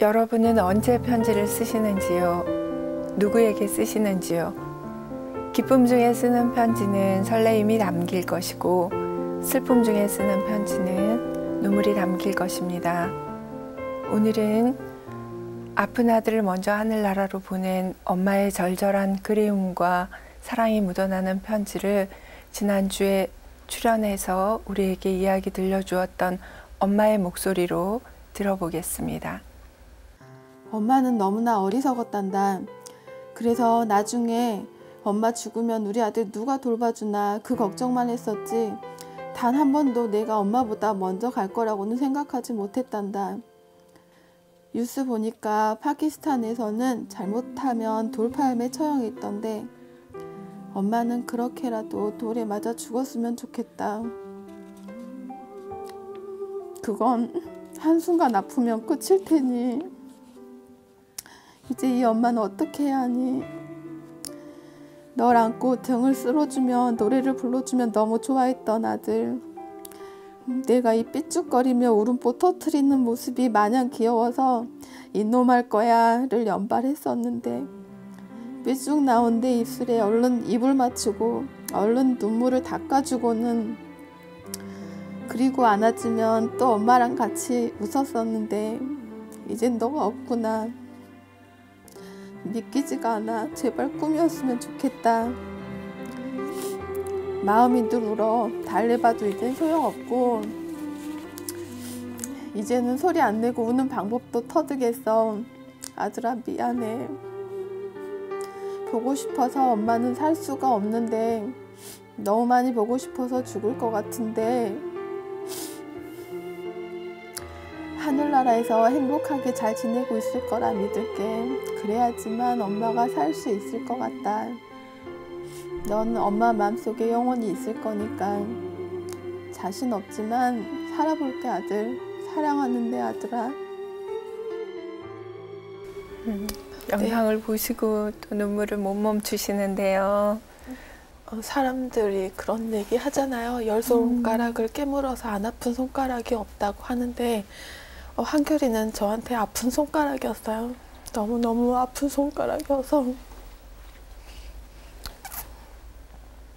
여러분은 언제 편지를 쓰시는지요? 누구에게 쓰시는지요? 기쁨 중에 쓰는 편지는 설레임이 담길 것이고, 슬픔 중에 쓰는 편지는 눈물이 담길 것입니다. 오늘은 아픈 아들을 먼저 하늘나라로 보낸 엄마의 절절한 그리움과 사랑이 묻어나는 편지를 지난주에 출연해서 우리에게 이야기 들려주었던 엄마의 목소리로 들어보겠습니다. 엄마는 너무나 어리석었단다. 그래서 나중에 엄마 죽으면 우리 아들 누가 돌봐주나 그 걱정만 했었지, 단 한 번도 내가 엄마보다 먼저 갈 거라고는 생각하지 못했단다. 뉴스 보니까 파키스탄에서는 잘못하면 돌팔매 처형이 있던데, 엄마는 그렇게라도 돌에 맞아 죽었으면 좋겠다. 그건 한순간 아프면 끝일 테니 이제 이 엄마는 어떻게 해야 하니? 널 안고 등을 쓸어주면, 노래를 불러주면 너무 좋아했던 아들. 내가 이 삐죽거리며 울음보 터트리는 모습이 마냥 귀여워서 이놈 할 거야를 연발했었는데, 삐죽 나온 내 입술에 얼른 입을 맞추고 얼른 눈물을 닦아주고는, 그리고 안아주면 또 엄마랑 같이 웃었었는데 이젠 너가 없구나. 믿기지가 않아. 제발 꿈이었으면 좋겠다. 마음이 늘 울어. 달래봐도 이젠 소용없고, 이제는 소리 안 내고 우는 방법도 터득했어. 아들아, 미안해. 보고 싶어서 엄마는 살 수가 없는데, 너무 많이 보고 싶어서 죽을 것 같은데, 하늘나라에서 행복하게 잘 지내고 있을 거라 믿을게. 그래야지만 엄마가 살 수 있을 것 같다. 넌 엄마 마음속에 영원히 있을 거니까. 자신 없지만 살아볼게 아들. 사랑하는데 아들아. 영상을 네. 보시고 또 눈물을 못 멈추시는데요. 사람들이 그런 얘기 하잖아요. 열 손가락을 깨물어서 안 아픈 손가락이 없다고 하는데, 한결이는 저한테 아픈 손가락이었어요. 너무너무 아픈 손가락이어서,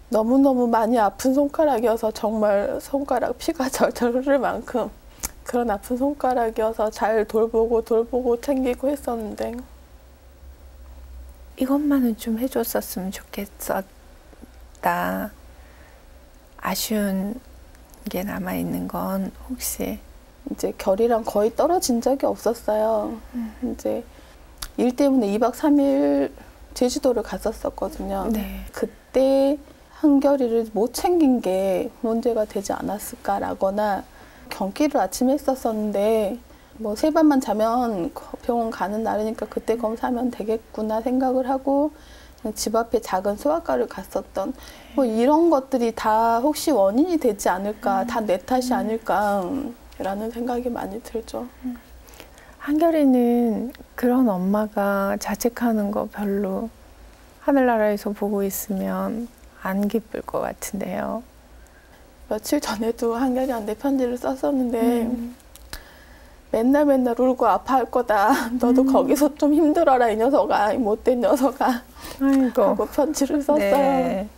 너무너무 많이 아픈 손가락이어서 정말 손가락 피가 절절 흐를 만큼 그런 아픈 손가락이어서 잘 돌보고 챙기고 했었는데, 이것만은 좀 해줬었으면 좋겠었다. 아쉬운 게 남아있는 건 혹시? 이제 결이랑 거의 떨어진 적이 없었어요. 이제 일 때문에 2박 3일 제주도를 갔었거든요. 네. 그때 한결이를 못 챙긴 게 문제가 되지 않았을까라거나, 경기를 아침에 했었었는데 뭐 3밤만 자면 병원 가는 날이니까 그때 검사하면 되겠구나 생각을 하고 집 앞에 작은 소아과를 갔었던, 뭐 이런 것들이 다 혹시 원인이 되지 않을까, 다 내 탓이 아닐까 라는 생각이 많이 들죠. 한결이는 그런 엄마가 자책하는 거 별로 하늘나라에서 보고 있으면 안 기쁠 것 같은데요. 며칠 전에도 한결이한테 편지를 썼었는데, 맨날 울고 아파할 거다. 너도 거기서 좀 힘들어라, 이 녀석아, 이 못된 녀석아. 아이고. 하고 편지를 썼어요. 네.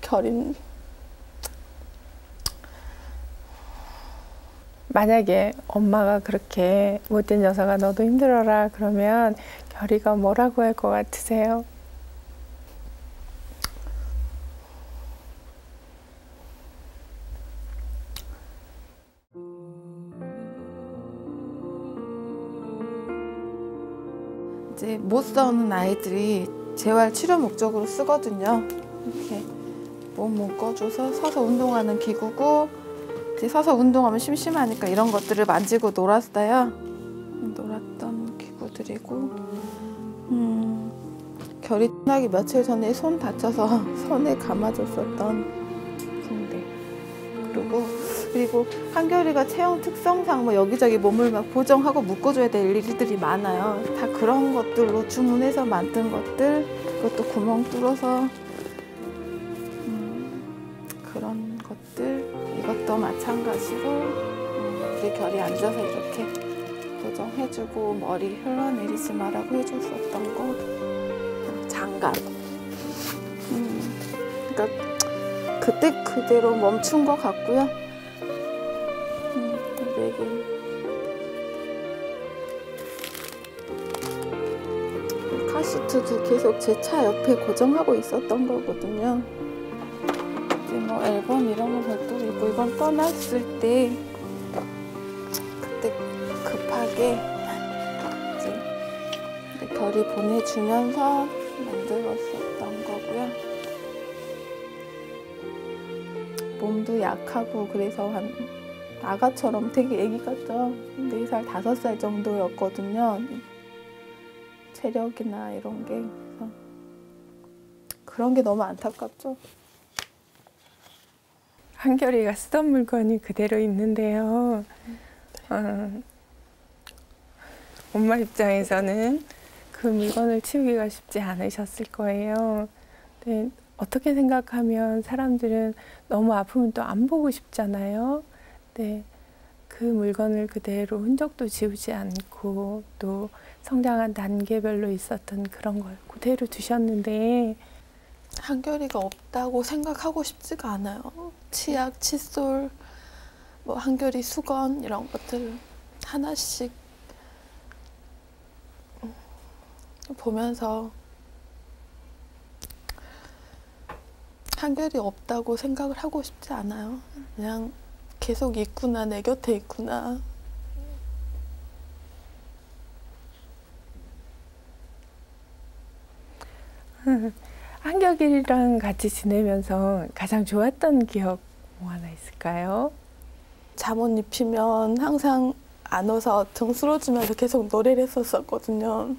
결인. 만약에 엄마가 그렇게 못된 녀석아 너도 힘들어라 그러면 결이가 뭐라고 할 것 같으세요? 이제 못 써오는 아이들이 재활 치료 목적으로 쓰거든요. 이렇게 몸 묶어줘서 서서 운동하는 기구고, 이제 서서 운동하면 심심하니까 이런 것들을 만지고 놀았어요. 놀았던 기구들이고, 결이 나기 며칠 전에 손 다쳐서 손에 감아줬었던 붕대. 그리고 한결이가 체형 특성상 뭐 여기저기 몸을 막 보정하고 묶어줘야 될 일들이 많아요. 다 그런 것들로 주문해서 만든 것들, 그것도 구멍 뚫어서 그런 것들, 이것도 마찬가지로 우리 결이 앉아서 이렇게 교정해주고 머리 흘러내리지 말라고 해줬었던 거, 장갑. 그러니까 그때 그대로 멈춘 것 같고요. 카시트도 계속 제 차 옆에 고정하고 있었던 거거든요. 이제 뭐 앨범 이런 거 별도로 있고, 이건 떠났을 때 그때 급하게 이제 별이 보내주면서 만들었었던 거고요. 몸도 약하고 그래서 한 아가처럼 되게 애기 같죠. 4살, 5살 정도였거든요. 체력이나 이런 게. 그래서 그런 게 너무 안타깝죠. 한결이가 쓰던 물건이 그대로 있는데요. 엄마 입장에서는 그 물건을 치우기가 쉽지 않으셨을 거예요. 근데 어떻게 생각하면 사람들은 너무 아프면 또 안 보고 싶잖아요. 네, 그 물건을 그대로 흔적도 지우지 않고 또 성장한 단계별로 있었던 그런 걸 그대로 두셨는데, 한결이가 없다고 생각하고 싶지가 않아요. 치약, 칫솔, 뭐 한결이 수건 이런 것들 하나씩 보면서 한결이 없다고 생각을 하고 싶지 않아요. 그냥 계속 있구나, 내 곁에 있구나. 한결이랑 같이 지내면서 가장 좋았던 기억 뭐 하나 있을까요? 잠옷 입히면 항상 안아서 등 쓸어주면서 계속 노래를 했었거든요.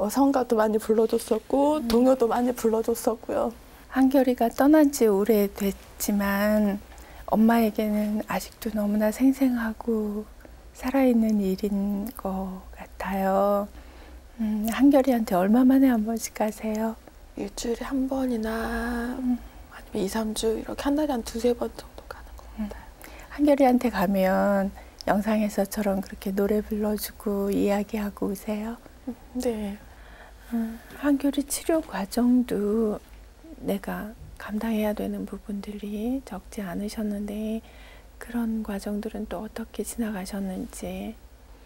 성가도 많이 불러줬었고 동요도 많이 불러줬었고요. 한결이가 떠난 지 오래됐지만 엄마에게는 아직도 너무나 생생하고 살아있는 일인 것 같아요. 한결이한테 얼마 만에 한 번씩 가세요? 일주일에 한 번이나 아니면 2, 3주 이렇게 한 달에 한 2, 3번 정도 가는 것 같아요. 한결이한테 가면 영상에서처럼 그렇게 노래 불러주고 이야기하고 오세요? 네. 한결이 치료 과정도 내가 감당해야 되는 부분들이 적지 않으셨는데 그런 과정들은 또 어떻게 지나가셨는지.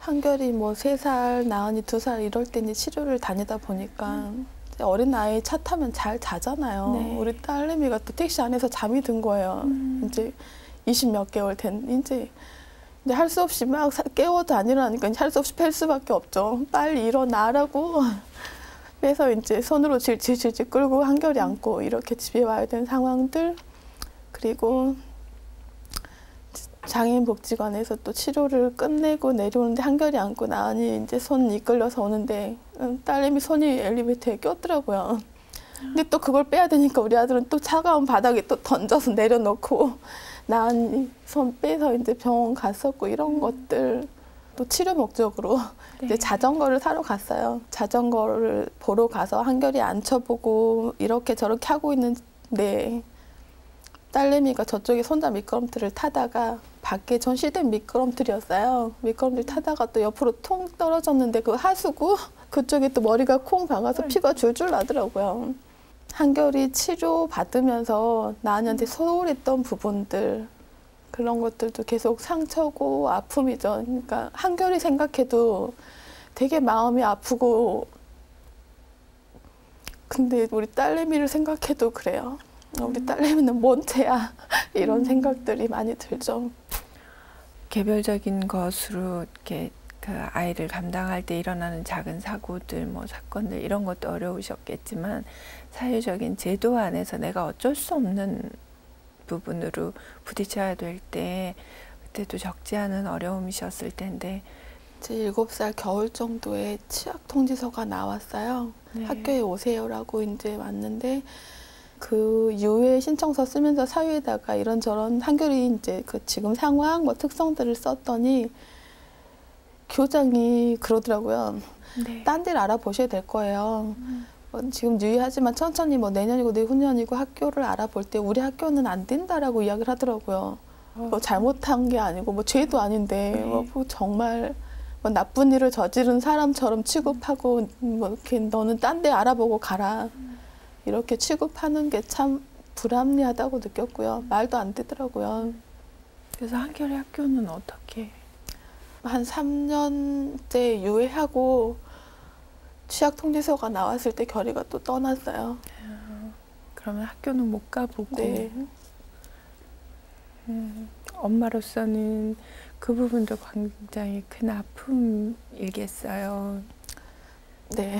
한결이 뭐 3살, 나은이 2살 이럴 때 이제 치료를 다니다 보니까 어린 아이 차 타면 잘 자잖아요. 네. 우리 딸내미가 또 택시 안에서 잠이 든 거예요. 이제 20몇 개월 된 이제 할 수 없이 막 깨워도 안 일어나니까 할 수 없이 팰 수밖에 없죠. 빨리 일어나라고. 그래서 이제 손으로 질질질질 끌고 한결이 안고 이렇게 집에 와야 되는 상황들. 그리고 장애인복지관에서 또 치료를 끝내고 내려오는데 한결이 안고 나은이 이제 손 이끌려서 오는데 딸내미 손이 엘리베이터에 꼈더라고요. 근데 또 그걸 빼야 되니까 우리 아들은 또 차가운 바닥에 또 던져서 내려놓고 나은이 손 빼서 이제 병원 갔었고 이런 것들. 또 치료 목적으로 네. 이제 자전거를 사러 갔어요. 자전거를 보러 가서 한결이 앉혀보고 이렇게 저렇게 하고 있는데 딸내미가 저쪽에 손잡 미끄럼틀을 타다가 밖에 전시된 미끄럼틀이었어요. 미끄럼틀 타다가 또 옆으로 통 떨어졌는데 그 하수구 그쪽에 또 머리가 콩 박아서 피가 줄줄 나더라고요. 한결이 치료 받으면서 나은이한테 소홀했던 부분들 그런 것들도 계속 상처고 아픔이죠. 그러니까 한결이 생각해도 되게 마음이 아프고 근데 우리 딸내미를 생각해도 그래요. 우리 딸내미는 뭔 죄야 이런 생각들이 많이 들죠. 개별적인 것으로 이렇게 그 아이를 감당할 때 일어나는 작은 사고들, 뭐 사건들 이런 것도 어려우셨겠지만 사회적인 제도 안에서 내가 어쩔 수 없는 부분으로 부딪혀야 될 때 그때도 적지 않은 어려움이셨을 텐데. 제 7살 겨울 정도에 취약 통지서가 나왔어요. 네. 학교에 오세요라고 이제 왔는데 그 유해 신청서 쓰면서 사유에다가 이런저런 한결이 이제 그 지금 상황 뭐 특성들을 썼더니 교장이 그러더라고요. 네. 딴 데를 알아보셔야 될 거예요. 지금 유의하지만 천천히 뭐 내년이고 내후년이고 학교를 알아볼 때 우리 학교는 안 된다라고 이야기를 하더라고요. 뭐 잘못한 게 아니고 뭐 죄도 아닌데 네. 뭐 정말 뭐 나쁜 일을 저지른 사람처럼 취급하고 뭐 이렇게 너는 딴 데 알아보고 가라 이렇게 취급하는 게 참 불합리하다고 느꼈고요. 말도 안 되더라고요. 그래서 한결의 학교는 어떻게? 한 3년째 유예하고 취약 통지서가 나왔을 때 결의가 또 떠났어요. 그러면 학교는 못 가보고. 네. 엄마로서는 그 부분도 굉장히 큰 아픔이겠어요. 네.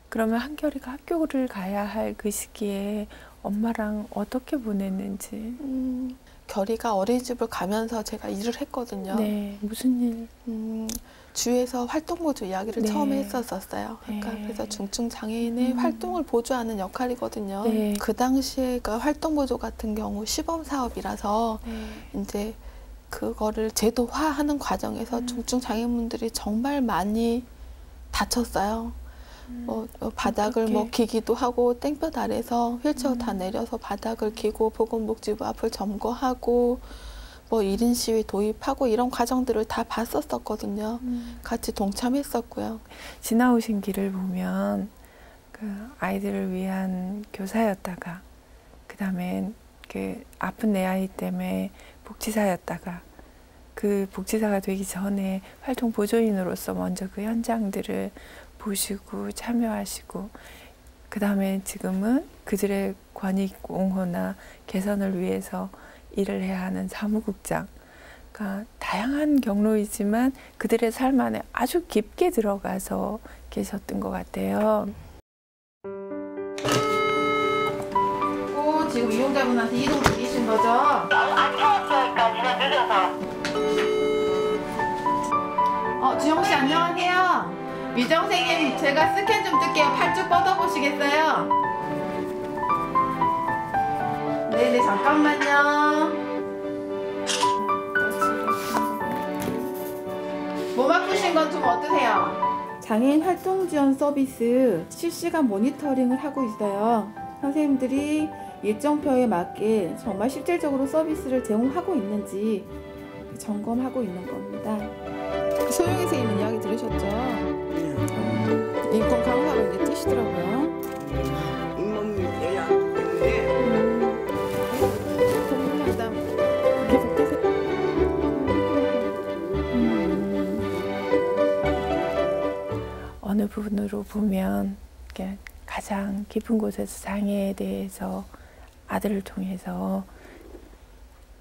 그러면 한결이가 학교를 가야 할 그 시기에 엄마랑 어떻게 보냈는지. 결의가 어린이집을 가면서 제가 일을 했거든요. 네, 무슨 일? 주에서 활동보조 이야기를 네. 처음에 했었어요. 그러니까 네. 그래서 중증 장애인의 활동을 보조하는 역할이거든요. 네. 그 당시에가 활동보조 같은 경우 시범 사업이라서 네. 이제 그거를 제도화하는 과정에서 중증 장애인분들이 정말 많이 다쳤어요. 바닥을 어떡해. 뭐 기기도 하고 땡볕 아래서 휠체어 다 내려서 바닥을 기고 보건복지부 앞을 점거하고 뭐 1인 시위 도입하고 이런 과정들을 다 봤었거든요. 같이 동참했었고요. 지나오신 길을 보면 그 아이들을 위한 교사였다가 그다음에 그 아픈 내 아이 때문에 복지사였다가 그 복지사가 되기 전에 활동 보조인으로서 먼저 그 현장들을 보시고 참여하시고 그다음에 지금은 그들의 권익 옹호나 개선을 위해서 일을 해야 하는 사무국장. 그러니까 다양한 경로이지만 그들의 삶 안에 아주 깊게 들어가서 계셨던 것 같아요. 지금 이용자분한테 이동 중이신 거죠? 안 태웠으니까 지금 늦어서. 주영 씨 안녕하세요. 미정 선생님 제가 스캔 좀 뜰게요. 팔 쭉 뻗어보시겠어요? 네네 잠깐만요. 몸 아프신 건 좀 어떠세요? 장애인 활동 지원 서비스 실시간 모니터링을 하고 있어요. 선생님들이 일정표에 맞게 정말 실질적으로 서비스를 제공하고 있는지 점검하고 있는 겁니다. 소영이 선생님 이야기 들으셨죠? 인권 강화가 이제 뜨시더라고요. 잇몸 예약 때문에 공부만담 계속해서 어느 부분으로 보면 이렇게 가장 깊은 곳에서 장애에 대해서 아들을 통해서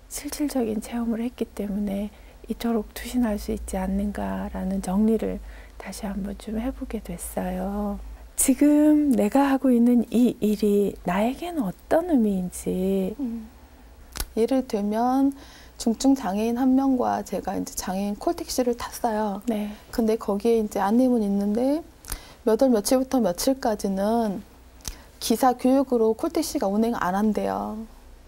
실질적인 체험을 했기 때문에 이토록 투신할 수 있지 않는가라는 정리를 다시 한번 좀 해보게 됐어요. 지금 내가 하고 있는 이 일이 나에겐 어떤 의미인지. 예를 들면 중증 장애인 한 명과 제가 이제 장애인 콜택시를 탔어요. 네. 근데 거기에 이제 안내문이 있는데 몇 월 며칠부터 며칠까지는 기사 교육으로 콜택시가 운행 안 한대요.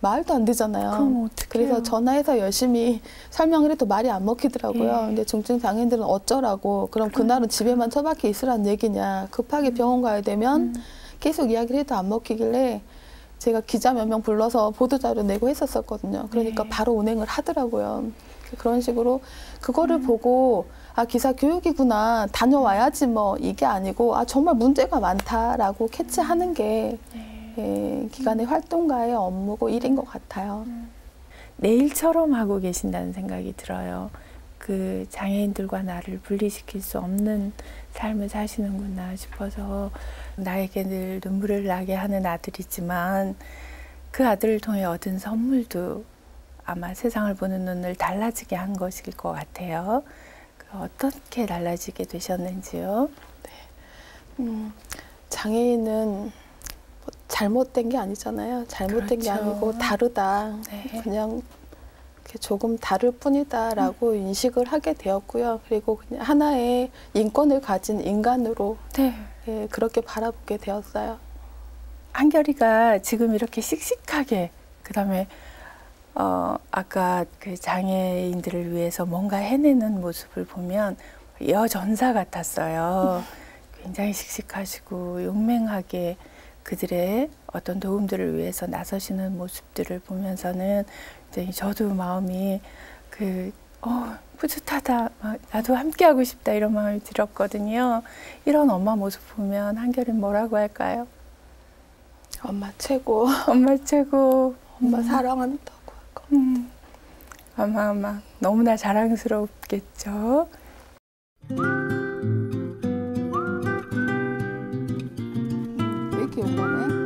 말도 안 되잖아요. 그럼 어떡해요? 그래서 전화해서 열심히 설명을 해도 말이 안 먹히더라고요. 예. 근데 중증 장애인들은 어쩌라고 그럼 그날은 집에만 처박혀 있으란 얘기냐. 급하게 병원 가야 되면 계속 이야기를 해도 안 먹히길래 제가 기자 몇 명 불러서 보도자료 내고 했었거든요. 그러니까 네. 바로 운행을 하더라고요. 그런 식으로 그거를 보고 아 기사 교육이구나 다녀와야지 뭐 이게 아니고 아 정말 문제가 많다라고 캐치하는 게 예, 기관의 활동가의 업무고 일인 것 같아요. 내 일처럼 하고 계신다는 생각이 들어요. 그 장애인들과 나를 분리시킬 수 없는 삶을 사시는구나 싶어서 나에게 늘 눈물을 나게 하는 아들이지만 그 아들을 통해 얻은 선물도 아마 세상을 보는 눈을 달라지게 한 것일 것 같아요. 어떻게 달라지게 되셨는지요? 장애인은 잘못된 게 아니잖아요. 잘못된 게 그렇죠. 아니고 다르다. 네. 그냥 이렇게 조금 다를 뿐이다라고 인식을 하게 되었고요. 그리고 그냥 하나의 인권을 가진 인간으로 네. 예, 그렇게 바라보게 되었어요. 한결이가 지금 이렇게 씩씩하게 그다음에 아까 그 장애인들을 위해서 뭔가 해내는 모습을 보면 여전사 같았어요. 굉장히 씩씩하시고 용맹하게 그들의 어떤 도움들을 위해서 나서시는 모습들을 보면서는 굉장히 저도 마음이 그 뿌듯하다, 나도 함께하고 싶다 이런 마음이 들었거든요. 이런 엄마 모습 보면 한결이는 뭐라고 할까요? 엄마 최고. 엄마 최고. 엄마 사랑한다고 할 거. 아마 너무나 자랑스럽겠죠. 왜 이렇게 용감해?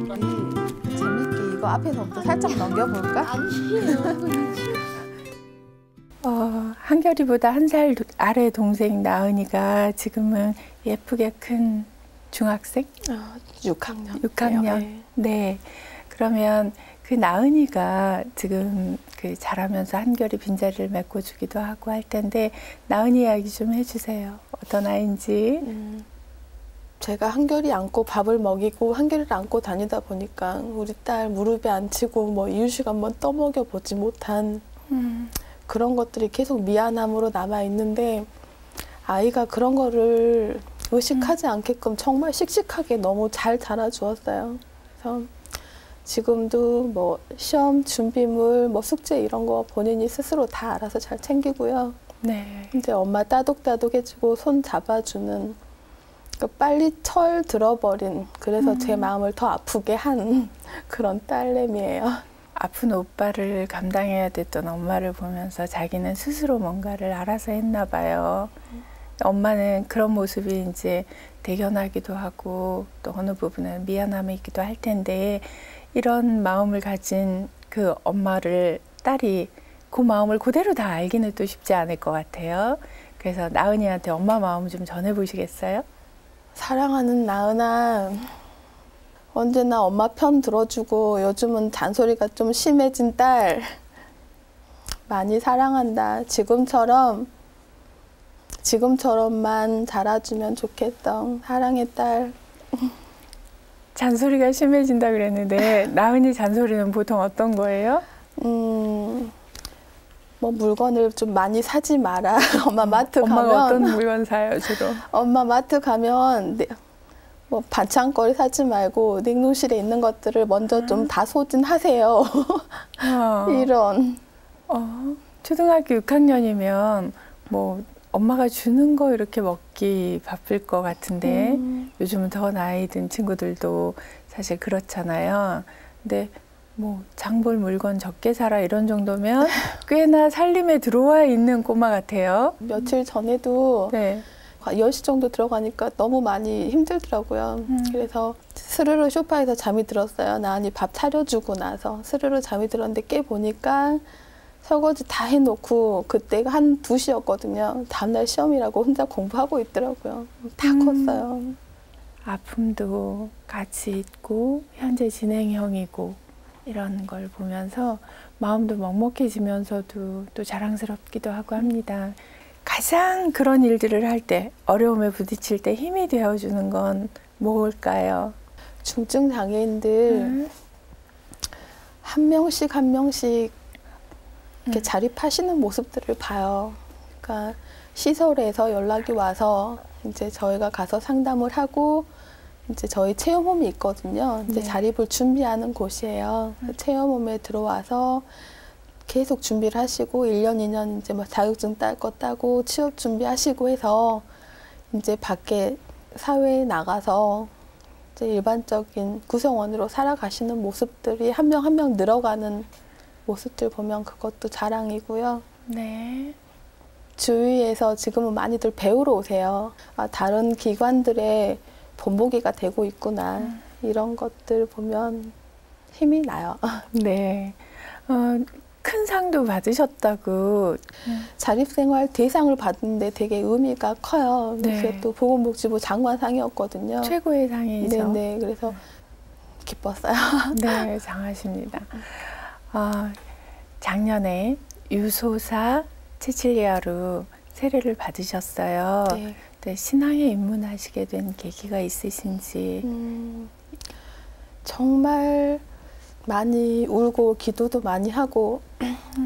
우리 재밌게 이거 앞에서부터 살짝 넘겨볼까? 한결이보다 한 살 아래 동생 나은이가 지금은 예쁘게 큰 중학생? 6학년. 6학년. 네. 네. 그러면 그 나은이가 지금 그 자라면서 한결이 빈자리를 메꿔주기도 하고 할 텐데 나은이 이야기 좀 해주세요. 어떤 아이인지. 제가 한결이 안고 밥을 먹이고 한결이를 안고 다니다 보니까 우리 딸 무릎에 앉히고 뭐 이유식 한번 떠먹여 보지 못한 그런 것들이 계속 미안함으로 남아 있는데 아이가 그런 거를 의식하지 않게끔 정말 씩씩하게 너무 잘 자라주었어요. 그래서 지금도 뭐 시험 준비물, 뭐 숙제 이런 거 본인이 스스로 다 알아서 잘 챙기고요. 네. 이제 엄마 따독따독 해주고 손 잡아주는 빨리 철 들어버린 그래서 제 마음을 더 아프게 한 그런 딸내미예요. 아픈 오빠를 감당해야 됐던 엄마를 보면서 자기는 스스로 뭔가를 알아서 했나 봐요. 엄마는 그런 모습이 이제 대견하기도 하고 또 어느 부분은 미안함이기도 할 텐데 이런 마음을 가진 그 엄마를 딸이 그 마음을 그대로 다 알기는 또 쉽지 않을 것 같아요. 그래서 나은이한테 엄마 마음 좀 전해보시겠어요? 사랑하는 나은아, 언제나 엄마 편 들어주고 요즘은 잔소리가 좀 심해진 딸 많이 사랑한다. 지금처럼만 자라주면 좋겠다. 사랑해 딸. 잔소리가 심해진다 그랬는데 나은이 잔소리는 보통 어떤 거예요? 뭐 물건을 좀 많이 사지 마라. 엄마 마트 엄마가 가면 어떤 물건 사요 주로? 엄마 마트 가면 뭐 반찬거리 사지 말고 냉동실에 있는 것들을 먼저 좀 다 소진하세요. 이런. 초등학교 6학년이면 뭐 엄마가 주는 거 이렇게 먹기 바쁠 것 같은데 요즘은 더 나이 든 친구들도 사실 그렇잖아요. 근데 뭐 장볼 물건 적게 사라 이런 정도면 꽤나 살림에 들어와 있는 꼬마 같아요. 며칠 전에도 네. 10시 정도 들어가니까 너무 많이 힘들더라고요. 그래서 스르르 소파에서 잠이 들었어요. 나은이 밥 차려주고 나서 스르르 잠이 들었는데 깨보니까 설거지 다 해놓고 그때가 한 2시였거든요. 다음날 시험이라고 혼자 공부하고 있더라고요. 다 컸어요. 아픔도 같이 있고 현재 진행형이고 이런 걸 보면서 마음도 먹먹해지면서도 또 자랑스럽기도 하고 합니다. 가장 그런 일들을 할 때 어려움에 부딪힐 때 힘이 되어주는 건 뭘까요? 중증 장애인들 한 명씩 한 명씩 이렇게 자립하시는 모습들을 봐요. 그러니까 시설에서 연락이 와서 이제 저희가 가서 상담을 하고 이제 저희 체험홈이 있거든요. 이제 네. 자립을 준비하는 곳이에요. 체험홈에 들어와서 계속 준비를 하시고 1년, 2년 이제 뭐 자격증 딸 거 따고 취업 준비하시고 해서 이제 밖에 사회에 나가서 이제 일반적인 구성원으로 살아가시는 모습들이 한 명 한 명 늘어가는 모습들 보면 그것도 자랑이고요. 네. 주위에서 지금은 많이들 배우러 오세요. 아, 다른 기관들의 본보기가 되고 있구나. 이런 것들 보면 힘이 나요. 네. 큰 상도 받으셨다고. 자립생활 대상을 받는데 되게 의미가 커요. 네. 그게 또 보건복지부 장관상이었거든요. 최고의 상이죠. 네네. 그래서 기뻤어요. 네, 장하십니다. 작년에 유소사 체칠리아로 세례를 받으셨어요. 네. 네, 신앙에 입문하시게 된 계기가 있으신지. 정말 많이 울고 기도도 많이 하고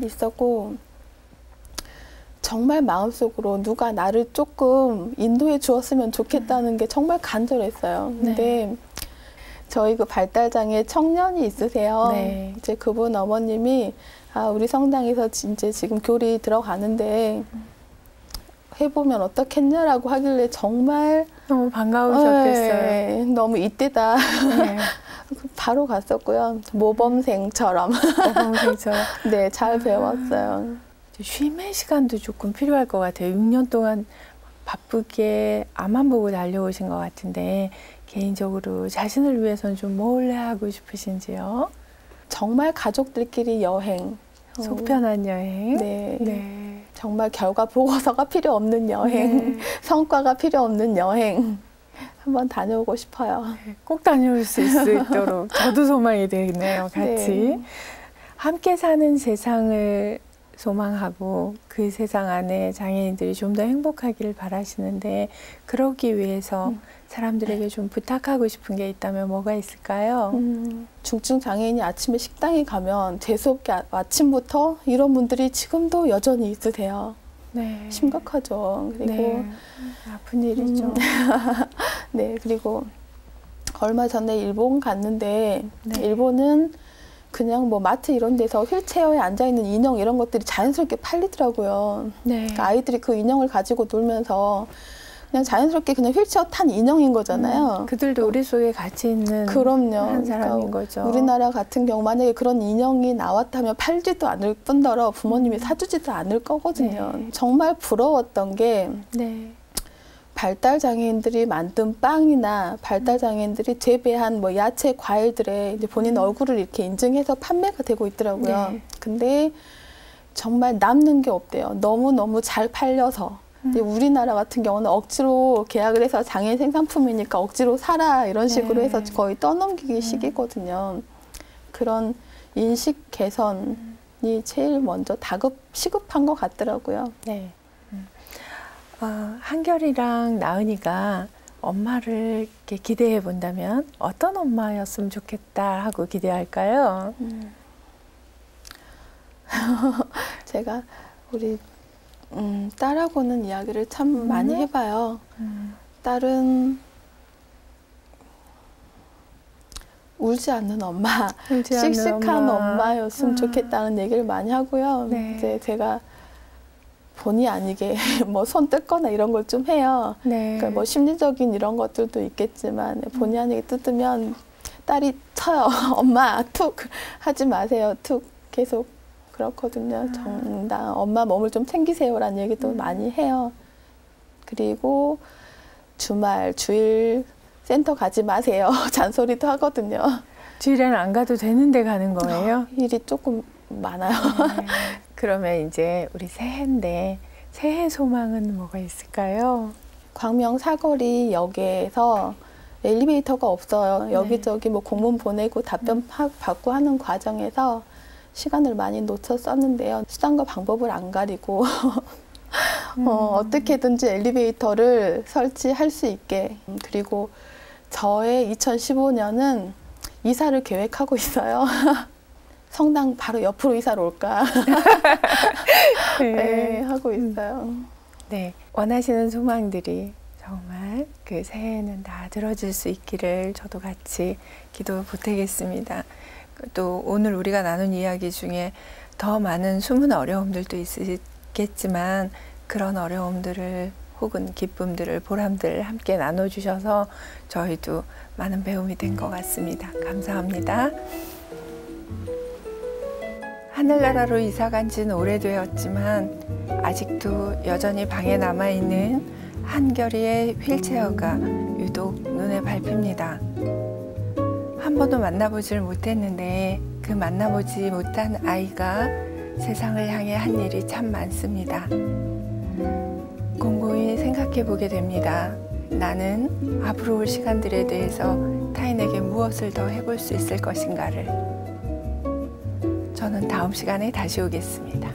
있었고 정말 마음속으로 누가 나를 조금 인도해 주었으면 좋겠다는 게 정말 간절했어요. 근데 저희 그 발달장애 청년이 있으세요. 네. 이제 그분 어머님이 우리 성당에서 진짜 지금 교리 들어가는데 해보면 어떻겠냐라고 하길래 정말 너무 반가우셨겠어요. 네, 너무 이때다. 네. 바로 갔었고요. 모범생처럼. 모범생처럼. 네, 잘 배웠어요. 쉼의 시간도 조금 필요할 것 같아요. 6년 동안 바쁘게 앞만 보고 달려오신 것 같은데 개인적으로 자신을 위해서는 좀 뭘 하고 싶으신지요? 정말 가족들끼리 여행. 속 편한 여행. 네. 네. 정말 결과 보고서가 필요 없는 여행. 네. 성과가 필요 없는 여행. 한번 다녀오고 싶어요. 꼭 다녀올 수 있도록 저도 소망이 되네요. 같이. 네. 함께 사는 세상을 소망하고 그 세상 안에 장애인들이 좀 더 행복하기를 바라시는데 그러기 위해서 사람들에게 좀 부탁하고 싶은 게 있다면 뭐가 있을까요? 중증 장애인이 아침에 식당에 가면 재수없게 아침부터 이런 분들이 지금도 여전히 있으세요. 네. 심각하죠. 그리고 네. 아픈 일이죠. 네, 그리고 얼마 전에 일본 갔는데 네. 일본은 그냥 뭐 마트 이런 데서 휠체어에 앉아있는 인형 이런 것들이 자연스럽게 팔리더라고요. 네. 그러니까 아이들이 그 인형을 가지고 놀면서 그냥 자연스럽게 그냥 휠체어 탄 인형인 거잖아요. 그들도 우리 속에 같이 있는 그럼요. 한 사람인 그러니까 거죠. 우리나라 같은 경우 만약에 그런 인형이 나왔다면 팔지도 않을 뿐더러 부모님이 사주지도 않을 거거든요. 네. 정말 부러웠던 게 네. 발달장애인들이 만든 빵이나 발달장애인들이 재배한 뭐 야채, 과일들에 이제 본인 얼굴을 이렇게 인증해서 판매가 되고 있더라고요. 네. 근데 정말 남는 게 없대요. 너무너무 잘 팔려서. 근데 우리나라 같은 경우는 억지로 계약을 해서 장애인 생산품이니까 억지로 사라 이런 식으로 네. 해서 거의 떠넘기기 식이거든요. 그런 인식 개선이 제일 먼저 시급한 것 같더라고요. 네. 한결이랑 나은이가 엄마를 이렇게 기대해 본다면 어떤 엄마였으면 좋겠다 하고 기대할까요? 제가 우리 딸하고는 이야기를 참 많이 해봐요. 딸은 울지 않는 엄마, 울지 않는 씩씩한 엄마. 엄마였으면 좋겠다는 얘기를 많이 하고요. 네. 이제 제가 본의 아니게 뭐 손 뜯거나 이런 걸 좀 해요. 네. 그러니까 뭐 심리적인 이런 것들도 있겠지만 본의 아니게 뜯으면 딸이 쳐요. 엄마 툭 하지 마세요. 툭 계속 그렇거든요. 정당 엄마 몸을 좀 챙기세요라는 얘기도 많이 해요. 그리고 주일 센터 가지 마세요. 잔소리도 하거든요. 주일에는 안 가도 되는데 가는 거예요? 일이 조금 많아요. 네. 그러면 이제 우리 새해인데 새해 소망은 뭐가 있을까요? 광명 사거리 역에서 엘리베이터가 없어요. 네. 여기저기 여기저기 뭐 공문 보내고 답변 받고 하는 과정에서 시간을 많이 놓쳤었는데요. 수단과 방법을 안 가리고 어떻게든지 엘리베이터를 설치할 수 있게. 그리고 저의 2015년은 이사를 계획하고 있어요. 성당 바로 옆으로 이사를 올까 네, 하고 있어요. 네, 원하시는 소망들이 정말 그 새해에는 다 들어줄 수 있기를 저도 같이 기도 보태겠습니다. 또 오늘 우리가 나눈 이야기 중에 더 많은 숨은 어려움들도 있겠지만 그런 어려움들을 혹은 기쁨들을 보람들을 함께 나눠주셔서 저희도 많은 배움이 된 것 같습니다. 감사합니다. 하늘나라로 이사간 지는 오래되었지만 아직도 여전히 방에 남아있는 한결이의 휠체어가 유독 눈에 밟힙니다. 한 번도 만나보질 못했는데 그 만나보지 못한 아이가 세상을 향해 한 일이 참 많습니다. 곰곰이 생각해 보게 됩니다. 나는 앞으로 올 시간들에 대해서 타인에게 무엇을 더 해볼 수 있을 것인가를. 저는 다음 시간에 다시 오겠습니다.